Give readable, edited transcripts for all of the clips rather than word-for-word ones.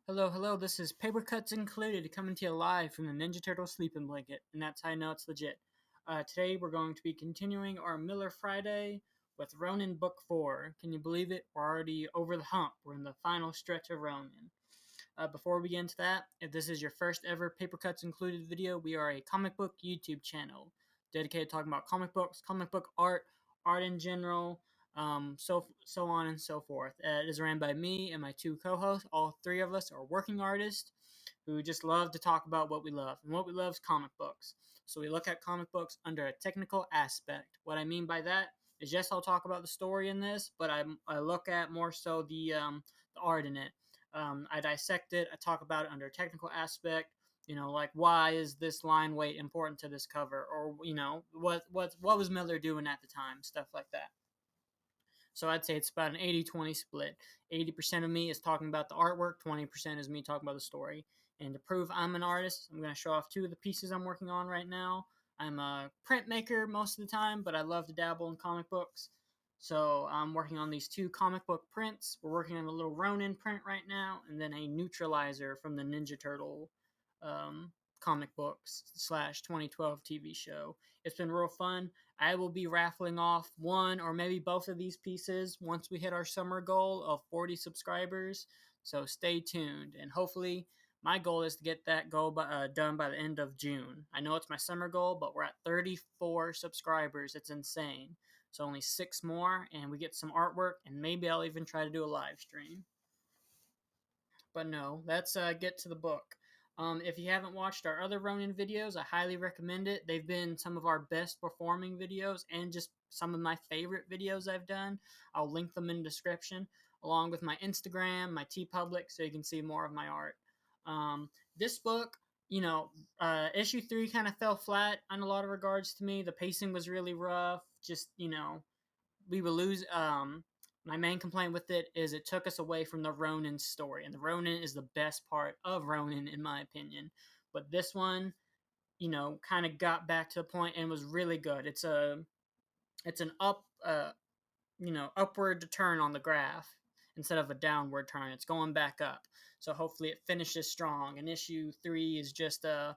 Hello, hello, this is Paper Cuts Included coming to you live from the Ninja Turtle sleeping blanket, and that's how I know it's legit. Today we're going to be continuing our Miller Friday with Ronin Book 4. Can you believe it? We're already over the hump. We're in the final stretch of Ronin. Before we get into that, if this is your first ever Paper Cuts Included video, we are a comic book YouTube channel dedicated to talking about comic books, comic book art, art in general, so on and so forth. It is ran by me and my two co-hosts. All three of us are working artists who just love to talk about what we love, and what we love is comic books. So we look at comic books under a technical aspect. What I mean by that is, yes, I'll talk about the story in this, but I look at more so the art in it. I dissect it. I talk about it under a technical aspect. Like, why is this line weight important to this cover, or what was Miller doing at the time, stuff like that. So I'd say it's about an 80-20 split. 80% of me is talking about the artwork, 20% is me talking about the story. And to prove I'm an artist, I'm going to show off two of the pieces I'm working on right now. I'm a printmaker most of the time, but I love to dabble in comic books. So I'm working on these two comic book prints. We're working on a little Ronin print right now, and then a neutralizer from the Ninja Turtle um, comic books slash 2012 TV show. It's been real fun. I will be raffling off one or maybe both of these pieces once we hit our summer goal of 40 subscribers. So stay tuned, and hopefully my goal is to get that goal done by the end of June. I know it's my summer goal, but we're at 34 subscribers. It's insane. So only 6 more, and we get some artwork, and maybe I'll even try to do a live stream. But no, let's get to the book. If you haven't watched our other Ronin videos, I highly recommend it. They've been some of our best performing videos and just some of my favorite videos I've done. I'll link them in the description, along with my Instagram, my TeePublic, so you can see more of my art. This book, issue 3 kind of fell flat on a lot of regards to me. The pacing was really rough. Just, we would lose. My main complaint with it is it took us away from the Ronin story, and the Ronin is the best part of Ronin, in my opinion. But this one, kind of got back to the point and was really good. It's an upward turn on the graph instead of a downward turn. It's going back up. So hopefully it finishes strong. And issue 3 is just that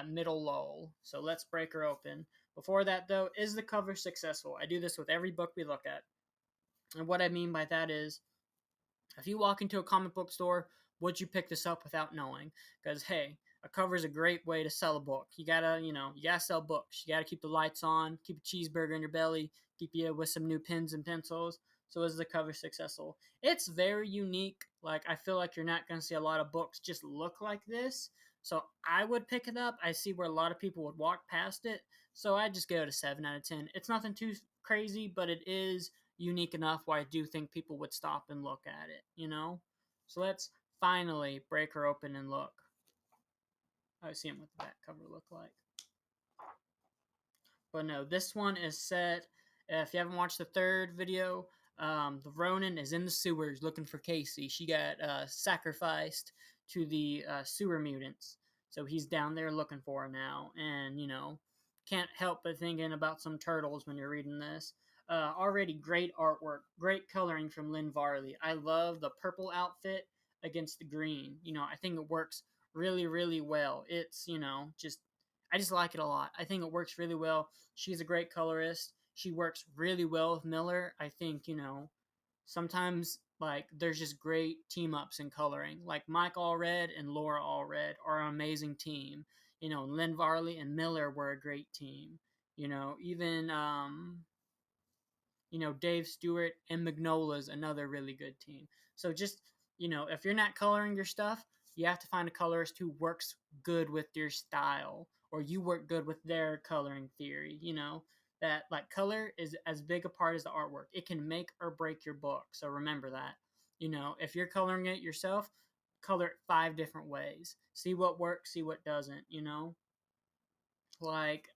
middle lull. So let's break her open. Before that, though, is the cover successful? I do this with every book we look at. And what I mean by that is, if you walk into a comic book store, would you pick this up without knowing? Because, hey, a cover is a great way to sell a book. You gotta sell books. You gotta keep the lights on, keep a cheeseburger in your belly, keep you with some new pens and pencils. So is the cover successful? It's very unique. Like, I feel like you're not gonna see a lot of books just look like this. So I would pick it up. I see where a lot of people would walk past it. So I just give it a 7 out of 10. It's nothing too crazy, but it is unique enough where I do think people would stop and look at it. So let's finally break her open and look. I see what the back cover look like. But no, this one is set. If you haven't watched the third video, the Ronin is in the sewers looking for Casey. She got sacrificed to the sewer mutants. So he's down there looking for her now. And, can't help but thinking about some turtles when you're reading this. Already great artwork, great coloring from Lynn Varley. I love the purple outfit against the green. I think it works really, really well. It's, I just like it a lot. I think it works really well. She's a great colorist. She works really well with Miller. I think, sometimes like there's just great team ups in coloring. Like Mike Allred and Laura Allred are an amazing team. Lynn Varley and Miller were a great team. Even Dave Stewart and Magnola's another really good team. So just, if you're not coloring your stuff, you have to find a colorist who works good with your style, or you work good with their coloring theory. That like color is as big a part as the artwork. It can make or break your book. So remember that. If you're coloring it yourself, color it 5 different ways. See what works, see what doesn't. Like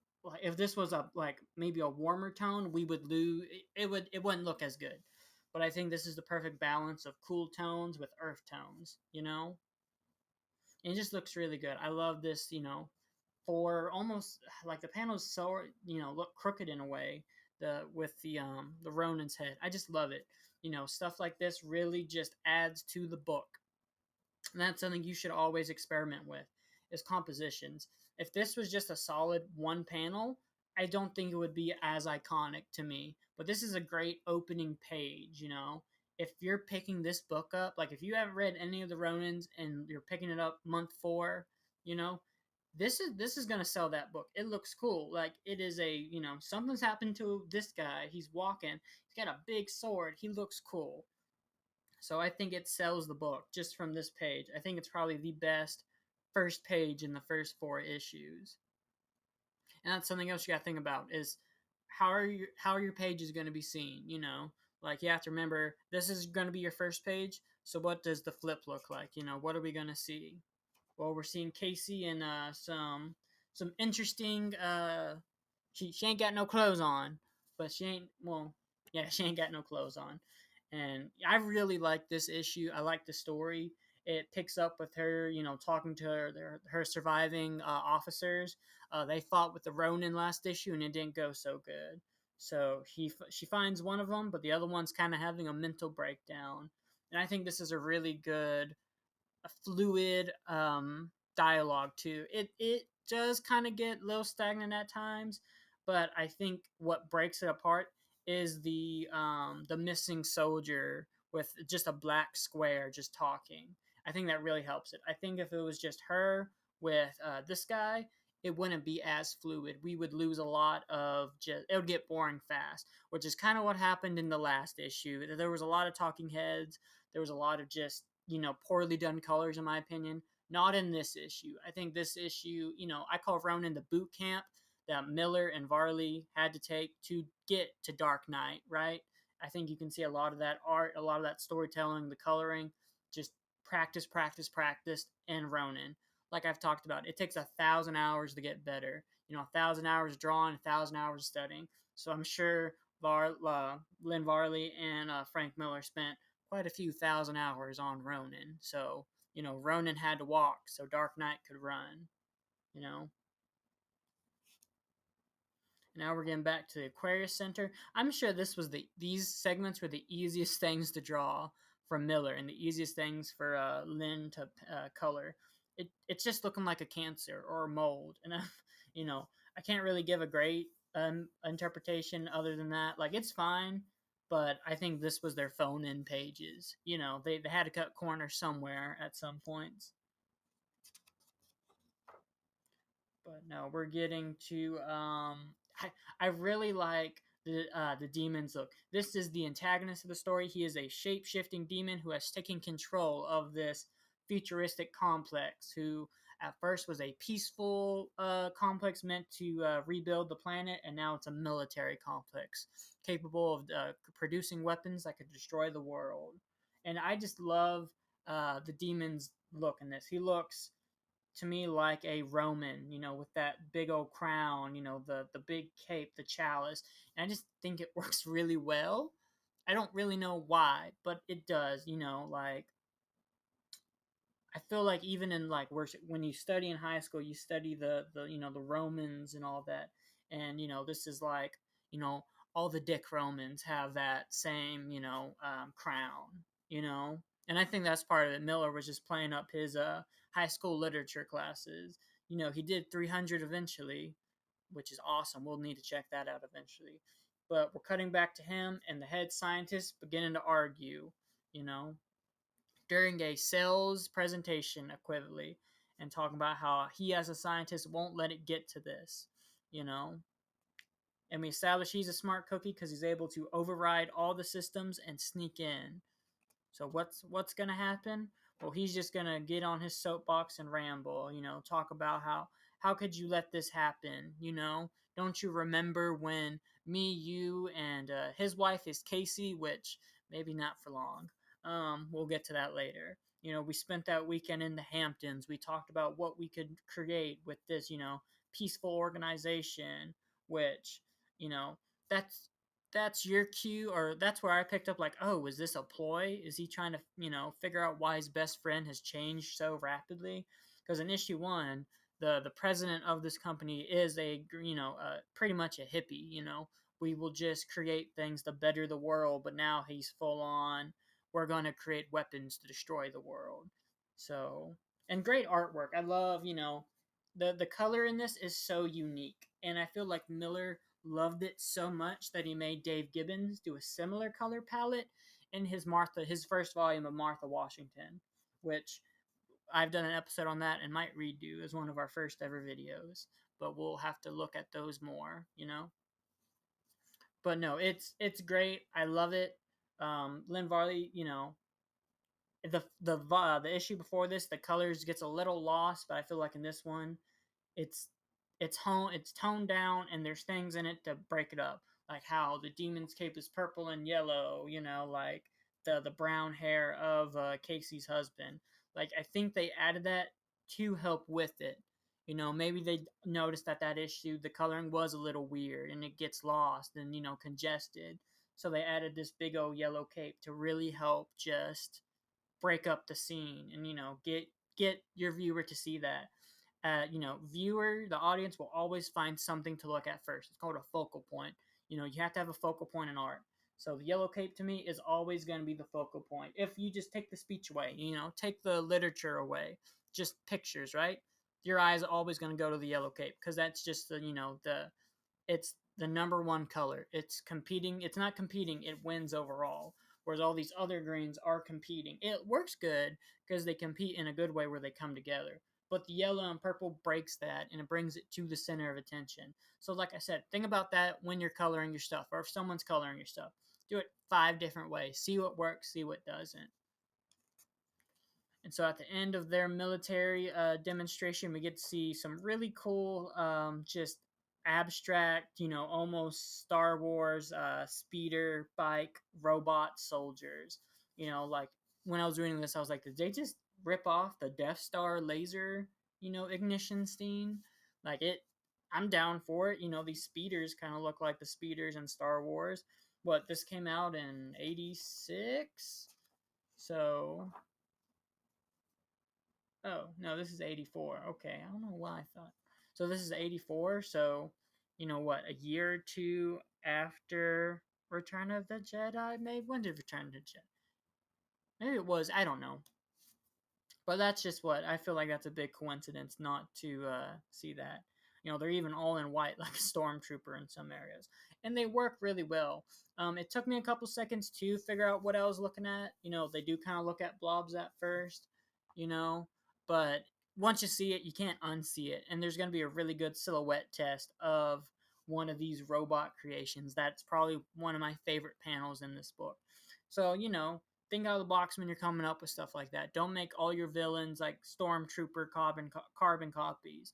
if this was maybe a warmer tone, we would lose it wouldn't look as good. But I think this is the perfect balance of cool tones with earth tones. And it just looks really good. I love this. For almost like the panels so look crooked in a way, the Ronin's head. I just love it. Stuff like this really just adds to the book. And that's something you should always experiment with is compositions. If this was just a solid one panel, I don't think it would be as iconic to me. But this is a great opening page, you know. If you're picking this book up, like if you haven't read any of the Ronins and you're picking it up month 4, you know, this is gonna sell that book. It looks cool. Like it is a, you know, something's happened to this guy. He's walking. He's got a big sword. He looks cool. So I think it sells the book just from this page. I think it's probably the best first page in the first 4 issues. And that's something else you got to think about is how are your pages going to be seen, you know? Like you have to remember this is going to be your first page, so what does the flip look like? You know, what are we going to see? Well, we're seeing Casey in some interesting she ain't got no clothes on, but she ain't well, yeah, she ain't got no clothes on. And I really like this issue. I like the story. It picks up with her, you know, talking to her surviving officers. They fought with the Ronin last issue, and it didn't go so good. So she finds one of them, but the other one's kind of having a mental breakdown. And I think this is a really good a fluid dialogue too. It does kind of get a little stagnant at times, but I think what breaks it apart is the missing soldier with just a black square just talking. I think that really helps it. I think if it was just her with this guy, it wouldn't be as fluid. We would lose a lot of just it would get boring fast, which is kind of what happened in the last issue. There was a lot of talking heads. There was a lot of just, you know, poorly done colors, in my opinion. Not in this issue. I think this issue, you know, I call Ronin the boot camp that Miller and Varley had to take to get to Dark Knight, right? I think you can see a lot of that art, a lot of that storytelling, the coloring, just practice, practice, practice, and Ronin. Like I've talked about, it takes 1,000 hours to get better. You know, 1,000 hours drawing, 1,000 hours studying. So I'm sure Lynn Varley and Frank Miller spent quite a few thousand hours on Ronin. So, you know, Ronin had to walk so Dark Knight could run, you know. Now we're getting back to the Aquarius Center. I'm sure these segments were the easiest things to draw from Miller and the easiest things for Lynn to color. It's just looking like a cancer or a mold, and you know, I can't really give a great interpretation other than that. Like it's fine, but I think this was their phone in pages. You know, they had to cut corners somewhere at some points. But no, we're getting to I really like the demon's look. This is the antagonist of the story. He is a shape-shifting demon who has taken control of this futuristic complex who at first was a peaceful complex meant to rebuild the planet, and now it's a military complex capable of producing weapons that could destroy the world. And I just love the demon's look in this. He looks to me like a Roman, you know, with that big old crown, you know, the big cape, the chalice. And I just think it works really well. I don't really know why, but it does, you know, like I feel like even in like worship when you study in high school, you study the you know the Romans and all that. And you know, this is like, you know, all the Dick Romans have that same, you know, crown, you know. And I think that's part of it. Miller was just playing up his high school literature classes. You know, he did 300 eventually, which is awesome. We'll need to check that out eventually. But we're cutting back to him and the head scientist beginning to argue, you know, during a sales presentation equivalently, and talking about how he as a scientist won't let it get to this, you know. And we establish he's a smart cookie because he's able to override all the systems and sneak in. So what's gonna happen? Well, he's just gonna get on his soapbox and ramble, you know, talk about how could you let this happen, you know? Don't you remember when me, you, and his wife is Casey, which maybe not for long. We'll get to that later. You know, we spent that weekend in the Hamptons. We talked about what we could create with this, you know, peaceful organization, which, you know, that's that's your cue, or that's where I picked up like, oh, is this a ploy? Is he trying to, you know, figure out why his best friend has changed so rapidly? Because in issue 1, the president of this company is a, you know, pretty much a hippie, you know. We will just create things to better the world, but now he's full on we're going to create weapons to destroy the world. So, and great artwork. I love, the color in this is so unique, and I feel like Miller loved it so much that he made Dave Gibbons do a similar color palette in his first volume of Martha Washington, which I've done an episode on that and might redo as one of our first ever videos, but we'll have to look at those more. But no, it's great. I love it. Lynn Varley, the issue before this, the colors gets a little lost, but I feel like in this one, it's it's toned down, and there's things in it to break it up, like how the demon's cape is purple and yellow, like the brown hair of Casey's husband. Like I think they added that to help with it. Maybe they noticed that issue the coloring was a little weird and it gets lost and congested, so they added this big old yellow cape to really help just break up the scene and get your viewer to see that. The audience will always find something to look at first. It's called a focal point. You have to have a focal point in art. So the yellow cape to me is always going to be the focal point. If you just take the speech away, take the literature away, just pictures, right? Your eyes are always going to go to the yellow cape because that's just it's the number one color. It's competing. It's not competing. It wins overall. Whereas all these other greens are competing. It works good because they compete in a good way where they come together. But the yellow and purple breaks that and it brings it to the center of attention. So, like I said, think about that when you're coloring your stuff or if someone's coloring your stuff. Do it 5 different ways. See what works, see what doesn't. And so at the end of their military demonstration, we get to see some really cool, just abstract, almost Star Wars speeder bike robot soldiers. Like when I was reading this, I was like, did they just rip off the Death Star laser, ignition scene? Like it, I'm down for it. These speeders kind of look like the speeders in Star Wars. What, this came out in 86? So oh, no, this is 84. Okay, I don't know why I thought. So this is 84. So, what, a year or two after Return of the Jedi? Maybe when did Return of the Jedi? Maybe it was. I don't know. But that's just what I feel like that's a big coincidence not to see that. They're even all in white like a stormtrooper in some areas, and they work really well. It took me a couple seconds to figure out what I was looking at. They do kind of look at blobs at first, you know, but once you see it, you can't unsee it. And there's going to be a really good silhouette test of one of these robot creations. That's probably one of my favorite panels in this book. So, think out of the box when you're coming up with stuff like that. Don't make all your villains like stormtrooper carbon copies.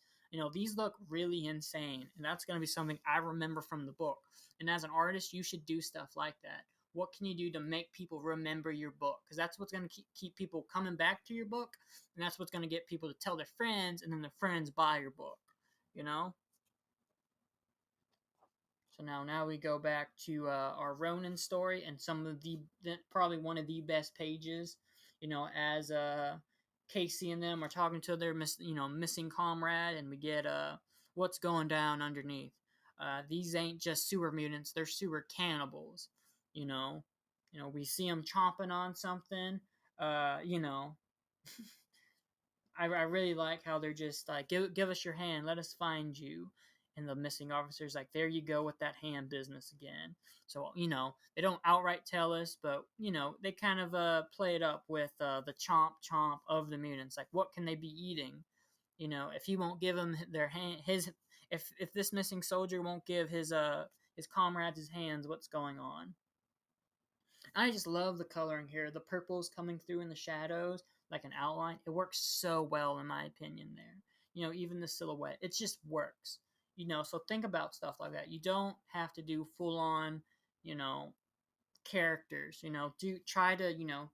These look really insane, and that's going to be something I remember from the book. And as an artist, you should do stuff like that. What can you do to make people remember your book? Because that's what's going to keep people coming back to your book, and that's what's going to get people to tell their friends, and then their friends buy your book. You know. So now we go back to our Ronin story and some of probably one of the best pages. As Casey and them are talking to their missing comrade, and we get what's going down underneath. These ain't just sewer mutants; they're sewer cannibals. You know, we see them chomping on something. Uh, you know, I really like how they're just like, give us your hand, let us find you. And the missing officer's like, there you go with that hand business again. So, they don't outright tell us, but, they kind of play it up with the chomp chomp of the mutants. Like, what can they be eating? If he won't give them their hand, if this missing soldier won't give his comrades his hands, what's going on? I just love the coloring here. The purple's coming through in the shadows like an outline. It works so well, in my opinion, there. Even the silhouette, it just works. So think about stuff like that. You don't have to do full on, you know, characters. Do try to,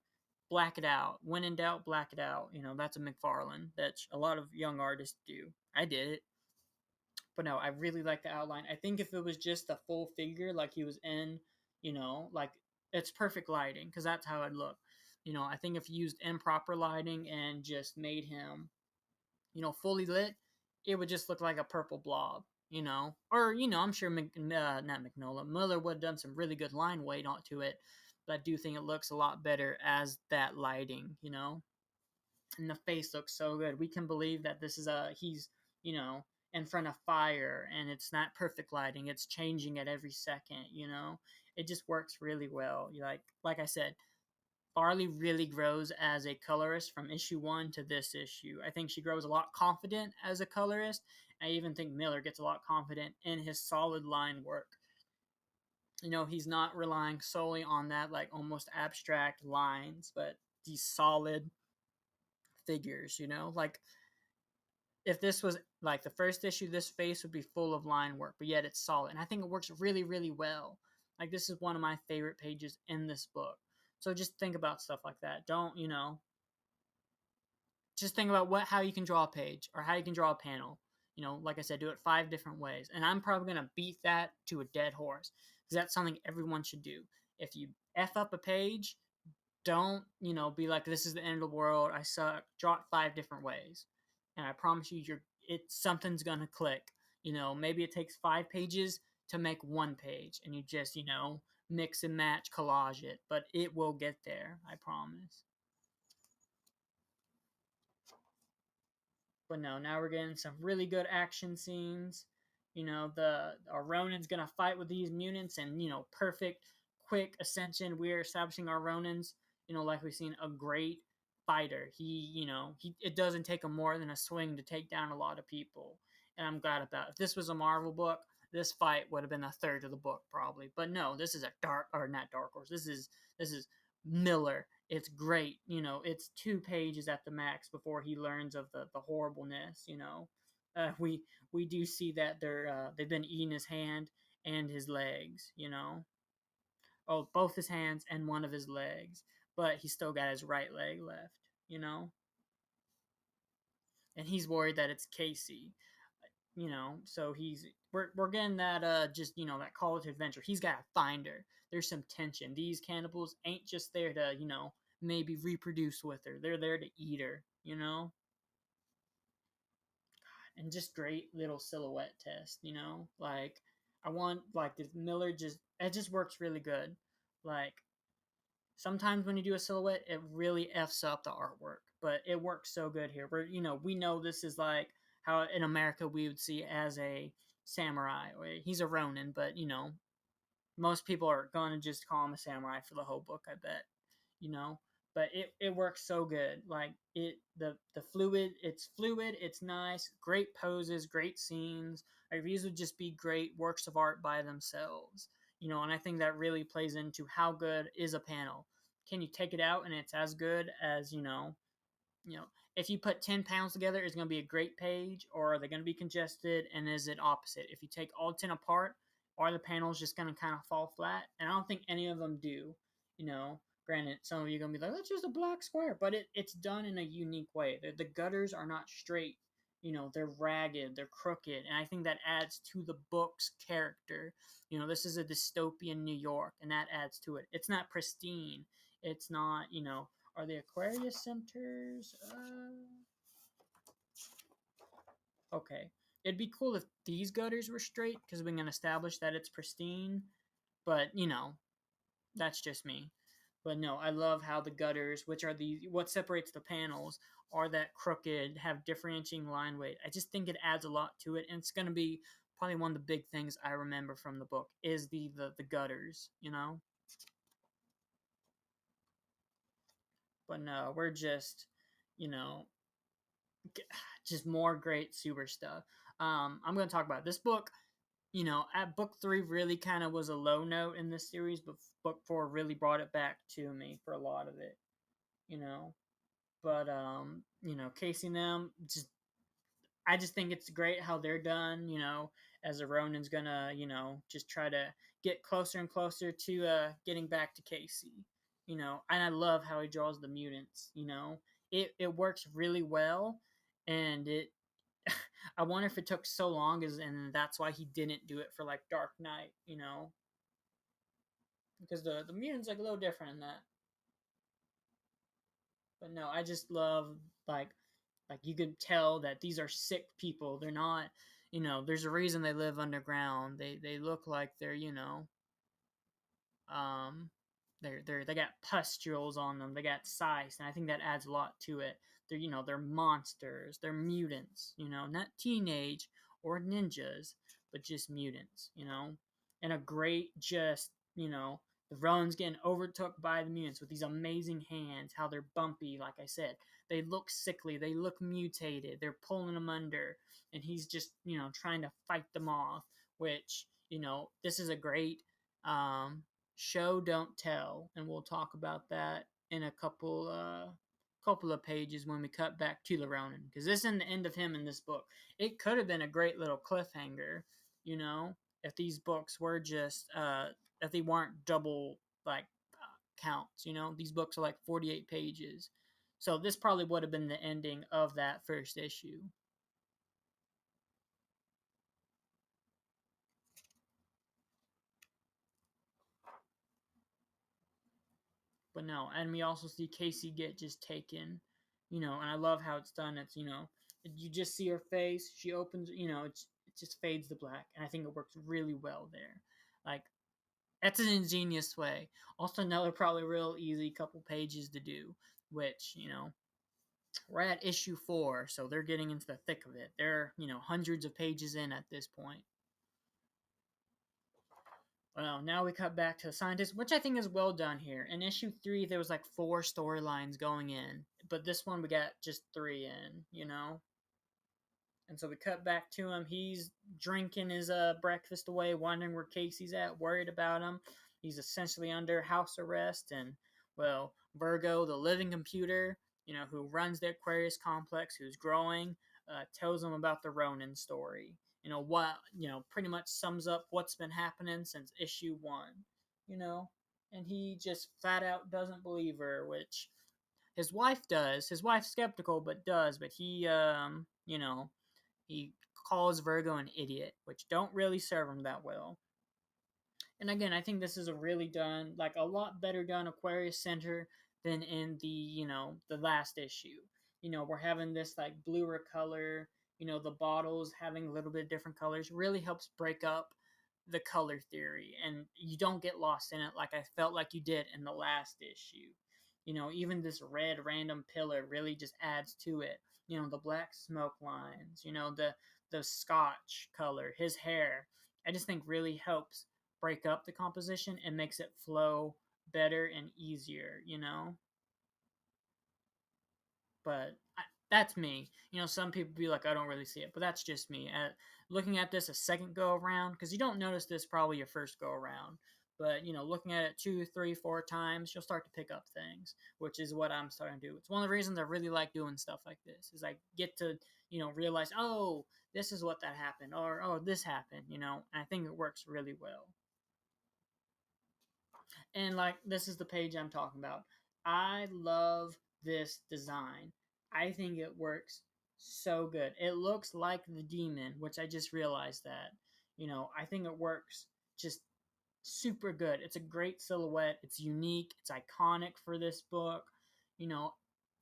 black it out. When in doubt, black it out. That's a McFarlane that a lot of young artists do. I did it. But no, I really like the outline. I think if it was just a full figure like he was in, like it's perfect lighting because that's how it'd look. I think if you used improper lighting and just made him, fully lit, it would just look like a purple blob. Or I'm sure not McNullah Miller would have done some really good line weight onto it, but I do think it looks a lot better as that lighting. and the face looks so good. We can believe that this is a he's you know in front of fire, and it's not perfect lighting. It's changing at every second. It just works really well. Like I said, Farley really grows as a colorist from issue one to this issue. I think she grows a lot confident as a colorist. I even think Miller gets a lot confident in his solid line work. He's not relying solely on that like almost abstract lines, but these solid figures. Like if this was like the first issue, this face would be full of line work, but yet it's solid. And I think it works really, really well. Like this is one of my favorite pages in this book. So just think about stuff like that. Don't, just think about how you can draw a page or how you can draw a panel. Like I said, do it 5 different ways. And I'm probably going to beat that to a dead horse because that's something everyone should do. If you F up a page, don't, be like, this is the end of the world. I suck. Draw it 5 different ways. And I promise you, something's going to click. Maybe it takes 5 pages to make one page and you just, mix and match, collage it, but it will get there. I promise. But no, now we're getting some really good action scenes. The our Ronin's gonna fight with these mutants, and perfect, quick ascension. We're establishing our Ronins. Like we've seen a great fighter. He it doesn't take him more than a swing to take down a lot of people, and I'm glad about it. If this was a Marvel book, this fight would have been a third of the book probably. But no, this is a not dark horse. This is Miller. It's great. It's 2 pages at the max before he learns of the horribleness. We do see that they've been eating his hand and his legs. Oh, both his hands and one of his legs, but he's still got his right leg left. You know, and he's worried that it's Casey. So we're getting that just that call to adventure. He's got to find her. There's some tension. These cannibals ain't just there to maybe reproduce with her. They're there to eat her. And just great little silhouette test. Like I want like this Miller just it just works really good. Like sometimes when you do a silhouette, it really f's up the artwork, but it works so good here. We know this is like how in America we would see as a samurai, or he's a Ronin, but most people are going to just call him a samurai for the whole book, I bet. you know but it works so good. Like the fluid it's fluid, it's nice, great poses, great scenes. Like these would just be great works of art by themselves. And I think that really plays into how good is a panel. Can you take it out and it's as good as you know, if you put 10 panels together, it's going to be a great page, or are they going to be congested? And is it opposite? If you take all 10 apart, are the panels just going to kind of fall flat? And I don't think any of them do. Granted, some of you are going to be like, that's just a black square, but it's done in a unique way. The gutters are not straight. They're ragged, they're crooked. And I think that adds to the book's character. This is a dystopian New York, and that adds to it. It's not pristine. It's not, are the Aquarius centers? Okay. It'd be cool if these gutters were straight because we can establish that it's pristine. But, that's just me. But no, I love how the gutters, which are what separates the panels, are that crooked, have differentiating line weight. I just think it adds a lot to it, and it's going to be probably one of the big things I remember from the book is the gutters. But no, we're just, you know, just more great super stuff. I'm going to talk about this book. At book 3 really kind of was a low note in this series, but book 4 really brought it back to me for a lot of it. You know, but Casey and them I just think it's great how they're done. As a Ronin's gonna just try to get closer and closer to getting back to Casey. And I love how he draws the mutants. It works really well, and it I wonder if it took so long, and that's why he didn't do it for like Dark Knight, because the mutants like a little different in that. But no, I just love like you could tell that these are sick people. They're not, there's a reason they live underground. They look like they're um they got pustules on them. They got size, and I think that adds a lot to it. They're monsters. They're mutants. Not teenage or ninjas, but just mutants. And a great just the Ron's getting overtook by the mutants with these amazing hands. How they're bumpy, like I said. They look sickly. They look mutated. They're pulling them under, and he's just trying to fight them off. Which this is a great show don't tell, and we'll talk about that in a couple of pages when we cut back to the Ronin, because this isn't the end of him in this book. It could have been a great little cliffhanger, you know, if these books were just if they weren't double like counts. These books are like 48 pages, so this probably would have been the ending of that first issue. But no, and we also see Casey get just taken, and I love how it's done. It's you just see her face. She opens, it just fades to black, and I think it works really well there. Like that's an ingenious way. Also, another probably real easy couple pages to do, which we're at issue 4, so they're getting into the thick of it. They're hundreds of pages in at this point. Well, now we cut back to the scientist, which I think is well done here. In issue 3, there was like 4 storylines going in, but this one we got just 3 in. And so we cut back to him. He's drinking his breakfast away, wondering where Casey's at, worried about him. He's essentially under house arrest, and well, Virgo, the living computer, who runs the Aquarius complex, who's growing, tells him about the Ronin story. What pretty much sums up what's been happening since issue 1. You know, and he just flat out doesn't believe her, which his wife does. His wife's skeptical, but does. But he calls Virgo an idiot, which don't really serve him that well. And again, I think this is a really done, like a lot better done Aquarius Center than in the last issue. We're having this like bluer color. The bottles having a little bit different colors really helps break up the color theory, and you don't get lost in it like I felt like you did in the last issue. Even this red random pillar really just adds to it. The black smoke lines, the scotch color, his hair. I just think really helps break up the composition and makes it flow better and easier. But that's me. Some people be like, I don't really see it, but that's just me. Looking at this a second go around, because you don't notice this probably your first go around, but looking at it 2, 3, 4 times, you'll start to pick up things, which is what I'm starting to do. It's one of the reasons I really like doing stuff like this, is I get to realize, oh, this is what that happened, or oh, this happened, and I think it works really well. And like this is the page I'm talking about. I love this design. I think it works so good. It looks like the demon, which I just realized that. I think it works just super good. It's a great silhouette. It's unique. It's iconic for this book. You know,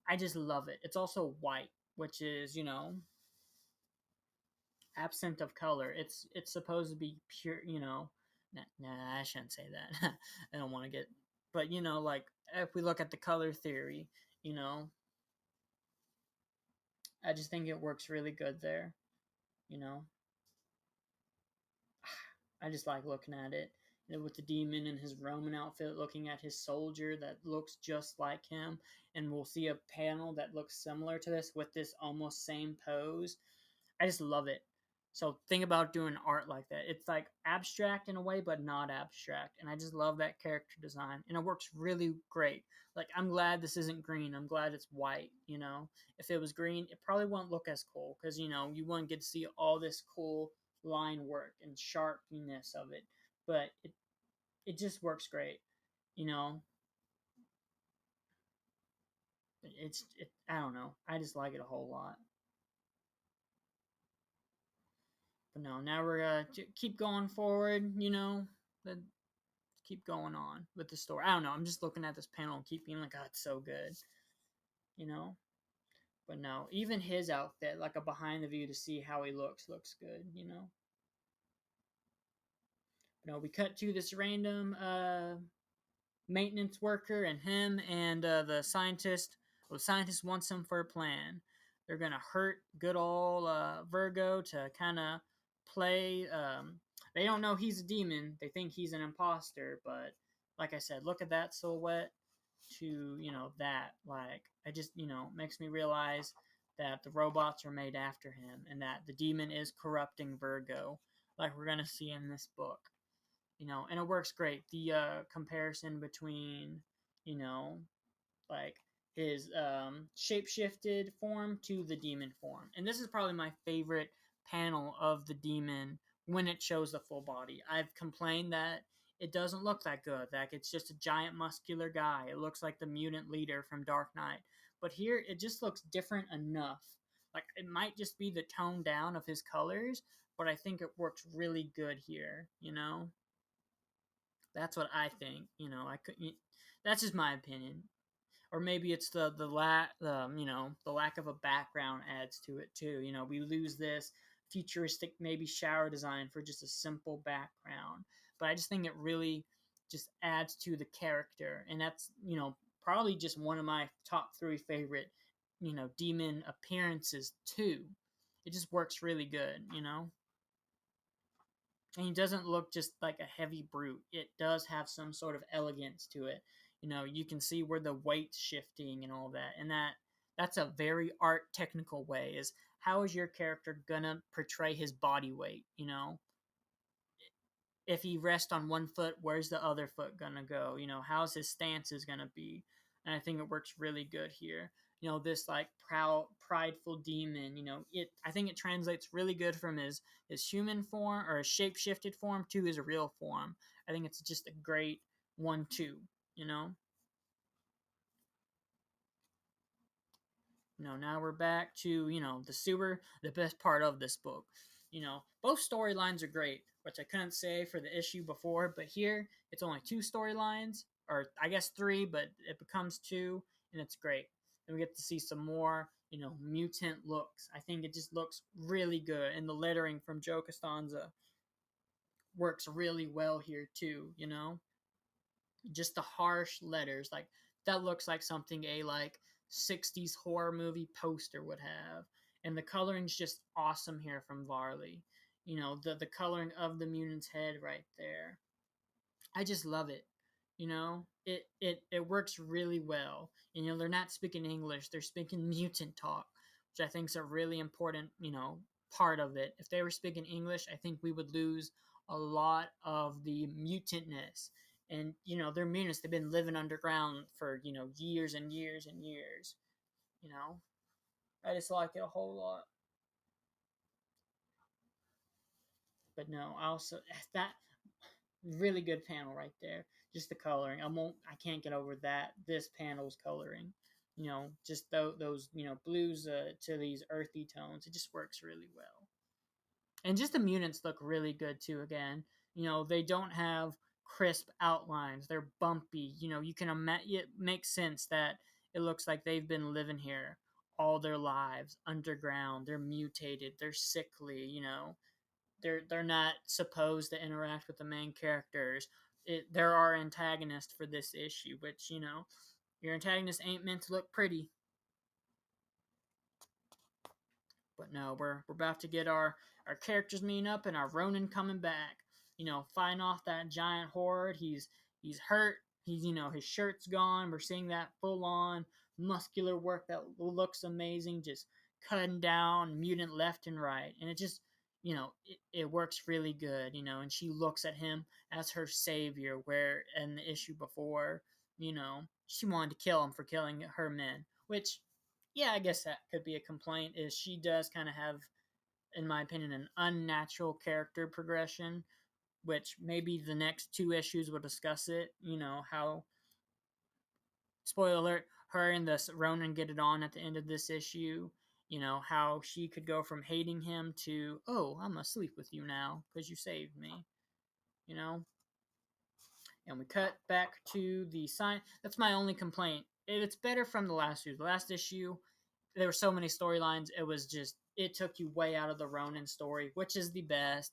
I just love it. It's also white, which is, absent of color. It's supposed to be pure. Nah, I shouldn't say that. I don't want to get, but like if we look at the color theory, you know, I just think it works really good there. You know, I just like looking at it. With the demon in his Roman outfit, looking at his soldier that looks just like him, and we'll see a panel that looks similar to this with this almost same pose. I just love it. So think about doing art like that. It's like abstract in a way, but not abstract. And I just love that character design. And it works really great. Like, I'm glad this isn't green. I'm glad it's white. If it was green, it probably wouldn't look as cool because, you wouldn't get to see all this cool line work and sharpness of it. But it just works great. You know, I don't know. I just like it a whole lot. But no, now we're gonna keep going forward. The keep going on with the story. I don't know. I'm just looking at this panel and keep being like, oh, it's so good, you know. But no, even his outfit, like a behind the view to see how he looks good. No, we cut to this random maintenance worker and him and the scientist. Well, the scientist wants him for a plan. They're gonna hurt good old Virgo to kind of play. They don't know he's a demon. They think he's an imposter. But like I said, look at that silhouette. To that, like, I just makes me realize that the robots are made after him and that the demon is corrupting Virgo, like we're gonna see in this book. And it works great. The comparison between, you know, like his shape-shifted form to the demon form. And this is probably my favorite panel of the demon when it shows the full body. I've complained that it doesn't look that good. Like it's just a giant muscular guy. It looks like the mutant leader from Dark Knight. But here it just looks different enough. Like it might just be the tone down of his colors, but I think it works really good here, That's what I think. I could. That's just my opinion. Or maybe it's the lack of a background adds to it too. We lose this futuristic maybe shower design for just a simple background. But I just think it really just adds to the character, and that's probably just one of my top three favorite demon appearances too. It just works really good. And he doesn't look just like a heavy brute. It does have some sort of elegance to it. You can see where the weight's shifting and all that, and that's a very art technical way. Is how is your character gonna portray his body weight? If he rests on one foot, where's the other foot gonna go? How's his stance is gonna be? And I think it works really good here. This like proud, prideful demon. I think it translates really good from his human form or his shape shifted form to his real form. I think it's just a great 1-2. You know. Now we're back to, the sewer, the best part of this book. Both storylines are great, which I couldn't say for the issue before, but here it's only two storylines, or I guess three, but it becomes two, and it's great. And we get to see some more, mutant looks. I think it just looks really good, and the lettering from Joe Costanza works really well here too. Just the harsh letters, like that looks like something a like 60s horror movie poster would have. And the coloring's just awesome here from Varley. The coloring of the mutant's head right there, I just love it. It works really well. They're not speaking English, they're speaking mutant talk, which I think is a really important part of it. If they were speaking English, I think we would lose a lot of the mutantness. And they're mutants. They've been living underground for years and years and years. You know, I just like it a whole lot. But no, I also that really good panel right there. Just the coloring. I can't get over that. This panel's coloring. Just those blues to these earthy tones. It just works really well. And just the mutants look really good too. Again, they don't have crisp outlines. They're bumpy. You can imagine. It makes sense that it looks like they've been living here all their lives underground. They're mutated. They're sickly. They're not supposed to interact with the main characters. They're our antagonist for this issue, which your antagonist ain't meant to look pretty. But no, we're about to get our characters meeting up and our Ronin coming back. Fighting off that giant horde. He's hurt. His shirt's gone. We're seeing that full on muscular work that looks amazing, just cutting down mutant left and right, and it just it works really good. And she looks at him as her savior, where in the issue before, she wanted to kill him for killing her men, which yeah, I guess that could be a complaint. Is she does kind of have, in my opinion, an unnatural character progression, which maybe the next two issues will discuss it. How, spoiler alert, her and this Ronin get it on at the end of this issue. How she could go from hating him to, oh, I'm gonna sleep with you now because you saved me. You know, and we cut back to the sign. That's my only complaint. It's better from the last issue. The last issue, there were so many storylines. It took you way out of the Ronin story, which is the best.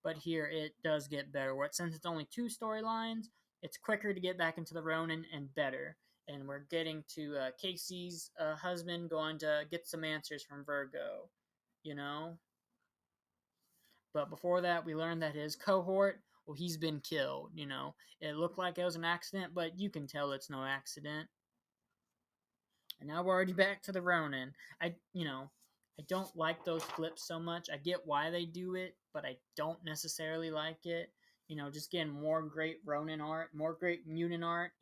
But here it does get better. Since it's only two storylines, it's quicker to get back into the Ronin and better. And we're getting to Casey's husband going to get some answers from Virgo, you know. But before that, we learned that his cohort, well, he's been killed. You know, it looked like it was an accident, but you can tell it's no accident. And now we're already back to the Ronin. I don't like those flips so much. I get why they do it, but I don't necessarily like it. Just getting more great Ronin art, more great mutant art.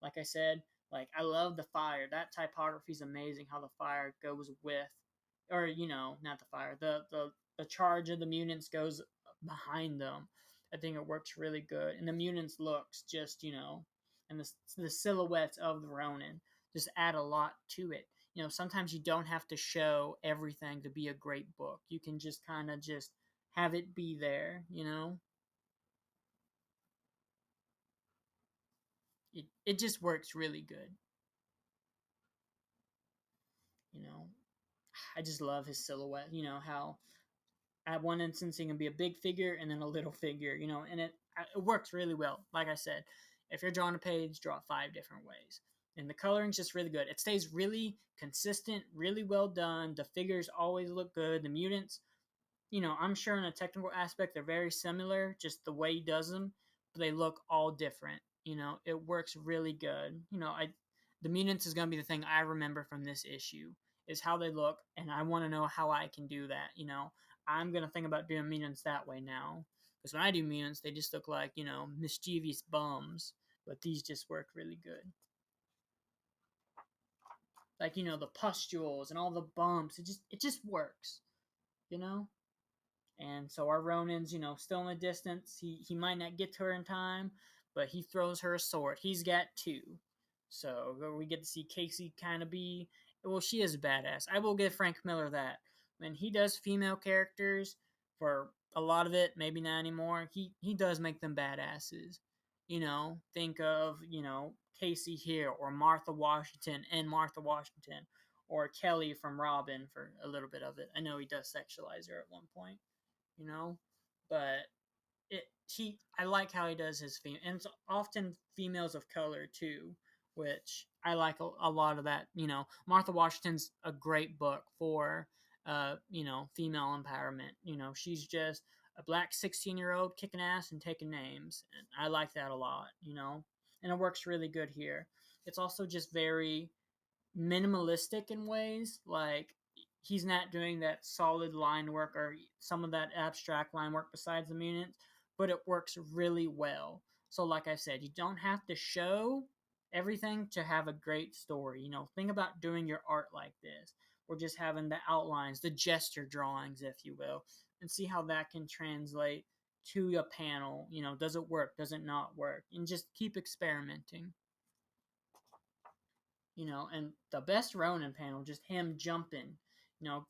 Like I said, like I love the fire. That typography is amazing. How the fire goes with, or not the fire. The charge of the mutants goes behind them. I think it works really good, and the mutants looks just and the silhouettes of the Ronin just add a lot to it. Sometimes you don't have to show everything to be a great book. You can just kind of just have it be there. It just works really good. You know, I just love his silhouette. How at one instance he can be a big figure and then a little figure. And it works really well. Like I said, if you're drawing a page, draw it 5 different ways. And the coloring's just really good. It stays really consistent, really well done. The figures always look good. The mutants, I'm sure in a technical aspect they're very similar, just the way he does them, but they look all different. It works really good. The mutants is gonna be the thing I remember from this issue is how they look, and I want to know how I can do that. I'm gonna think about doing mutants that way now, because when I do mutants, they just look like mischievous bums, but these just work really good. Like the pustules and all the bumps, it just works. You know. And so our Ronin's, still in the distance. He might not get to her in time, but he throws her a sword. He's got two. So we get to see Casey kind of be, well, she is badass. I will give Frank Miller that. When he does female characters for a lot of it, maybe not anymore, he does make them badasses. Think of, Casey here or Martha Washington and Martha Washington or Kelly from Robin for a little bit of it. I know he does sexualize her at one point, you know. But I like how he does his female, and it's often females of color too, which I like a lot of that. Martha Washington's a great book for female empowerment. She's just a black 16-year-old kicking ass and taking names, and I like that a lot. And it works really good here. It's also just very minimalistic in ways. Like he's not doing that solid line work or some of that abstract line work besides the mutants, but it works really well. So, like I said, you don't have to show everything to have a great story. Think about doing your art like this, or just having the outlines, the gesture drawings, if you will, and see how that can translate to a panel. Does it work? Does it not work? And just keep experimenting. And the best Ronin panel, just him jumping,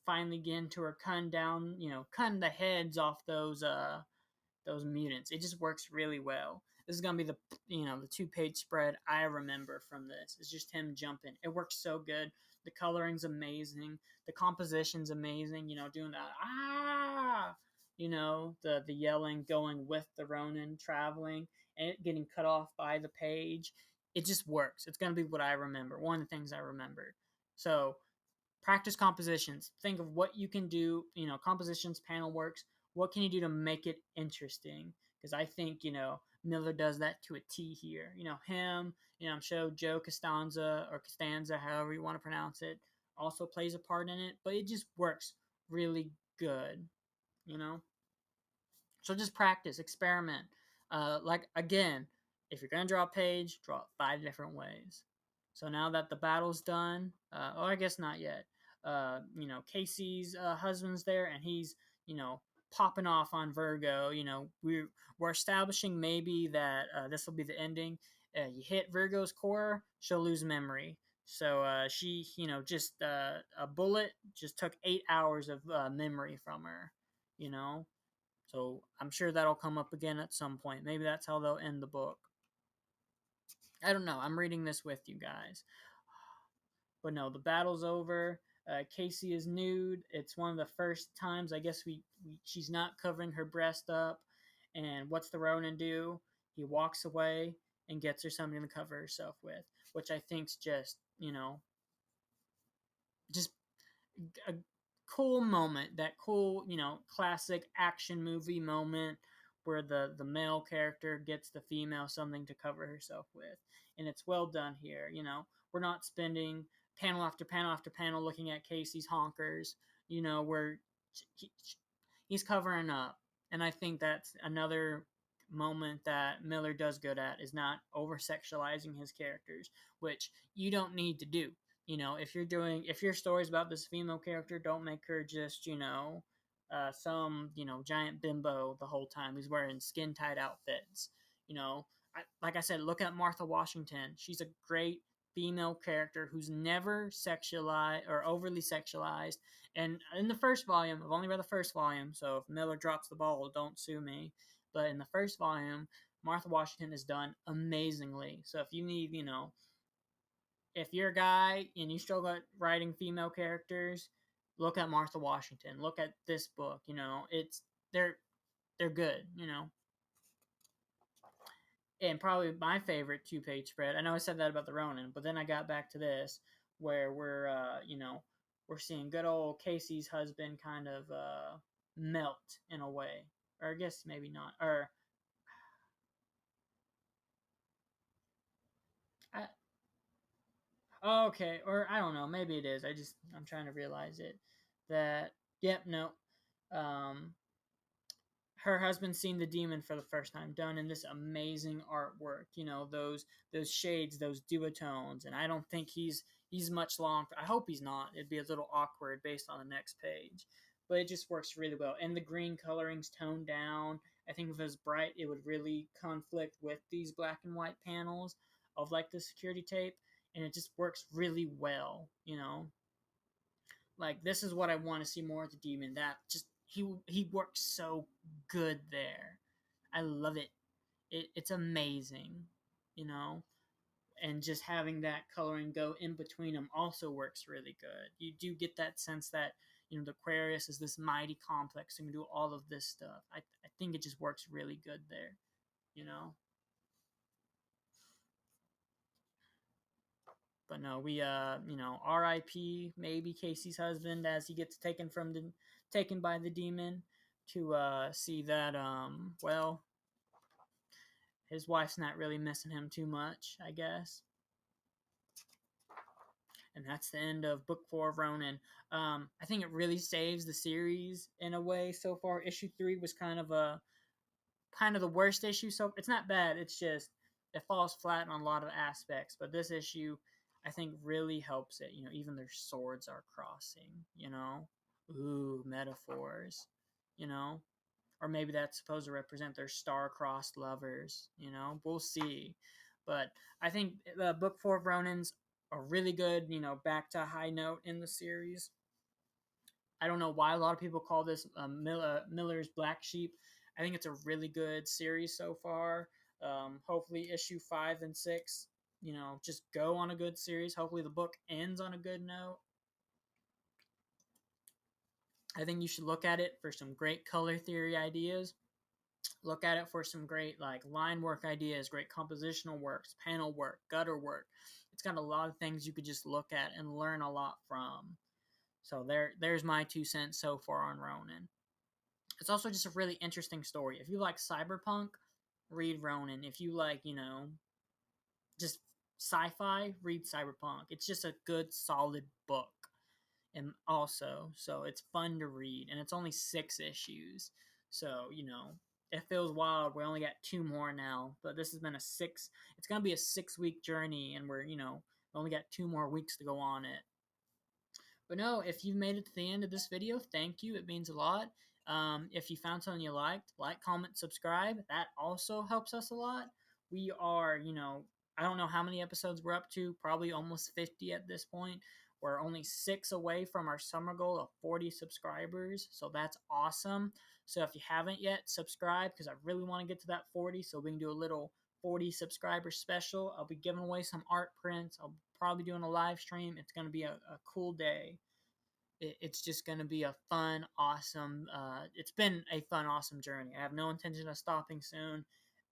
finally getting to her, cutting down, cutting the heads off those mutants. It just works really well. This is gonna be the 2-page spread I remember from this. It's just him jumping. It works so good. The coloring's amazing. The composition's amazing. Doing that the yelling going with the Ronin traveling and it getting cut off by the page. It just works. It's gonna be what I remember. One of the things I remembered. So practice compositions. Think of what you can do. Compositions, panel works. What can you do to make it interesting? Because I think Miller does that to a T here. Him. I'm sure Joe Costanza or Costanza, however you want to pronounce it, also plays a part in it. But it just works really good. You know. So just practice, experiment. Like again, if you're gonna draw a page, draw it 5 different ways. So now that the battle's done, or I guess not yet. Casey's husband's there, and he's popping off on Virgo. We're establishing maybe that this will be the ending. You hit Virgo's core, she'll lose memory. So she, just a bullet just took 8 hours of memory from her. You know, so I'm sure that'll come up again at some point. Maybe that's how they'll end the book. I don't know. I'm reading this with you guys. But no, the battle's over. Casey is nude. It's one of the first times I guess she's not covering her breast up. And what's the Ronin do? He walks away and gets her something to cover herself with, which I think's just, just a cool moment. That cool, classic action movie moment where the male character gets the female something to cover herself with, and it's well done here. We're not spending panel after panel after panel looking at Casey's honkers. Where he, he's covering up, and I think that's another moment that Miller does good at, is not over sexualizing his characters, which you don't need to do. If your story's about this female character, don't make her just some giant bimbo the whole time who's wearing skin tight outfits. Like I said, look at Martha Washington. She's a great female character who's never sexualized or overly sexualized. And in the first volume, I've only read the first volume, so if Miller drops the ball, don't sue me. But in the first volume, Martha Washington is done amazingly. So if you need, if you're a guy and you struggle at writing female characters, look at Martha Washington. Look at this book. It's they're good. And probably my favorite 2-page spread. I know I said that about the Ronin, but then I got back to this where we're seeing good old Casey's husband kind of melt in a way, or I guess maybe not, or I, okay, or I don't know, maybe it is. I'm trying to realize it. That yep, no. Um, her husband seen the demon for the first time, done in this amazing artwork. Those shades, those duotones, and I don't think he's much long. I hope he's not. It'd be a little awkward based on the next page, but it just works really well. And the green coloring's toned down. I think if it was bright, it would really conflict with these black and white panels of like the security tape, and it just works really well. Like this is what I want to see more of the demon. That just he works so good there. I love it. It's amazing, you know. And just having that coloring go in between them also works really good. You do get that sense that the Aquarius is this mighty complex and can do all of this stuff. I think it just works really good there, you know. But no, we R.I.P. maybe Casey's husband as he gets taken by the demon to see that well, his wife's not really missing him too much, I guess. And that's the end of book 4 of Ronin. I think it really saves the series in a way so far. Issue 3 was kind of the worst issue, so it's not bad. It's just it falls flat on a lot of aspects. But this issue, I think, really helps it. Even their swords are crossing. Ooh, metaphors. You know, or maybe that's supposed to represent their star-crossed lovers. We'll see. But I think book 4 of Ronin's a really good, back to a high note in the series. I don't know why a lot of people call this Miller's Black Sheep. I think it's a really good series so far. Hopefully, issue 5 and 6, just go on a good series. Hopefully, the book ends on a good note. I think you should look at it for some great color theory ideas. Look at it for some great line work ideas, great compositional works, panel work, gutter work. It's got a lot of things you could just look at and learn a lot from. So there's my 2 cents so far on Ronin. It's also just a really interesting story. If you like cyberpunk, read Ronin. If you like, just sci-fi, read Cyberpunk. It's just a good, solid book. And also, so it's fun to read, and it's only 6 issues. So, it feels wild. We only got 2 more now, but this has been it's going to be a 6-week journey, and we only got 2 more weeks to go on it. But no, if you've made it to the end of this video, thank you. It means a lot. If you found something you liked, like, comment, subscribe. That also helps us a lot. We are, I don't know how many episodes we're up to, probably almost 50 at this point. We're only 6 away from our summer goal of 40 subscribers, so that's awesome. So if you haven't yet, subscribe, because I really want to get to that 40, so we can do a little 40 subscriber special. I'll be giving away some art prints. I'll probably doing a live stream. It's going to be a cool day. It's just going to be a fun, awesome, it's been a fun, awesome journey. I have no intention of stopping soon.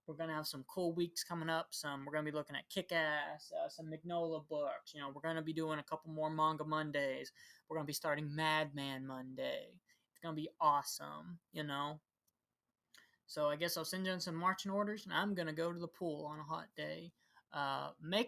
we're gonna have some cool weeks coming up. We're gonna be looking at Kick Ass, some Mignola books. We're gonna be doing a couple more manga Mondays. We're gonna be starting Madman Monday. It's gonna be awesome. So I guess I'll send you in some marching orders, and I'm gonna go to the pool on a hot day. Make